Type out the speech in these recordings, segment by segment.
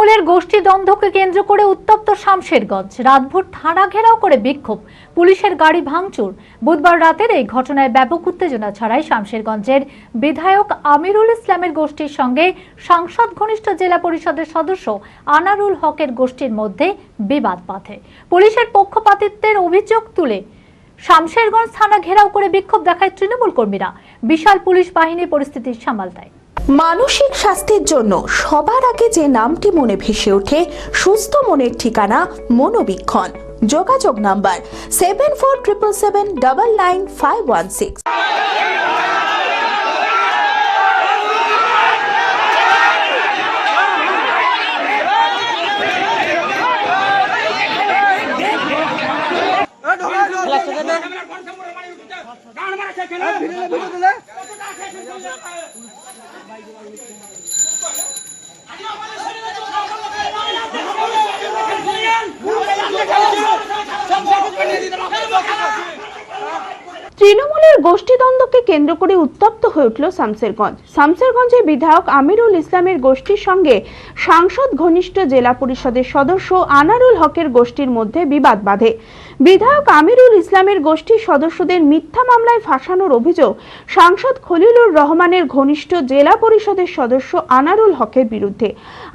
তৃণমূলের গোষ্ঠী দ্বন্দ্বকে কেন্দ্র করে উত্তপ্ত শামশেরগঞ্জ। রাতভর থানা ঘেরাও করে বিক্ষোভ, পুলিশের গাড়ি ভাঙচুর। বুধবার রাতের এই ঘটনায় ব্যাপক উত্তেজনা ছড়ায় শামশেরগঞ্জের বিধায়ক আমিরুল ইসলামের গোষ্ঠীর সঙ্গে সাংসদ ঘনিষ্ঠ জেলা পরিষদের সদস্য আনারুল হকের গোষ্ঠীর মধ্যে বিবাদ বাধে। পুলিশের পক্ষপাতিত্বের অভিযোগ তুলে শামশেরগঞ্জ থানা ঘেরাও করে বিক্ষোভ দেখায় তৃণমূল কর্মীরা। বিশাল পুলিশ বাহিনী পরিস্থিতি সামাল দেয়। মানসিক স্বাস্থ্যের জন্য সবার আগে যে নামটি মনে ভেসে ওঠে, সুস্থ মনের ঠিকানা মনোবীক্ষণ। যোগাযোগ নাম্বার 7477799516। তৃণমূলের গোষ্ঠীদ্বন্দ্বকে কেন্দ্র করে উত্তপ্ত হয়ে উঠল শামশেরগঞ্জের বিধায়ক আমিরুল ইসলামের গোষ্ঠীর সঙ্গে সাংসদ ঘনিষ্ঠ জেলা পরিষদের সদস্য আনারুল হকের গোষ্ঠীর মধ্যে বিবাদ বাধে। বিধায়ক আমিরুল ইসলামের গোষ্ঠীর সদস্যদের মিথ্যা মামলায় ফাঁসানোর অভিযোগ সাংসদ খলিলুর রহমানের ঘনিষ্ঠ জেলা পরিষদের সদস্য আনারুল হকের বিরুদ্ধে।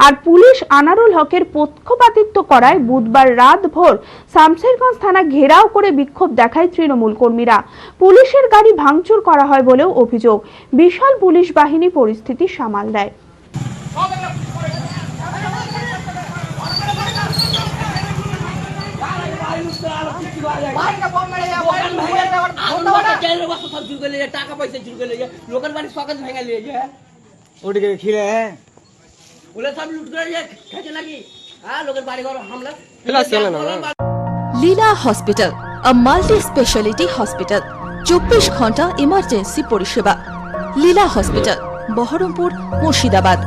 আর পুলিশ আনারুল হকের পক্ষপাতিত্ব করায় বুধবার রাতভর শামশেরগঞ্জ থানা ঘেরাও করে বিক্ষোভ দেখায় তৃণমূল কর্মীরা। পুলিশের গাড়ি ভাঙচুর করা হয় বলেও অভিযোগ। বিশাল পুলিশ বাহিনী পরিস্থিতি সামাল দেয়। লীলা হসপিটাল, a multi-speciality hospital, 24 ঘন্টা ইমার্জেন্সি পরিষেবা। লীলা হসপিটাল, বহরমপুর, মুর্শিদাবাদ।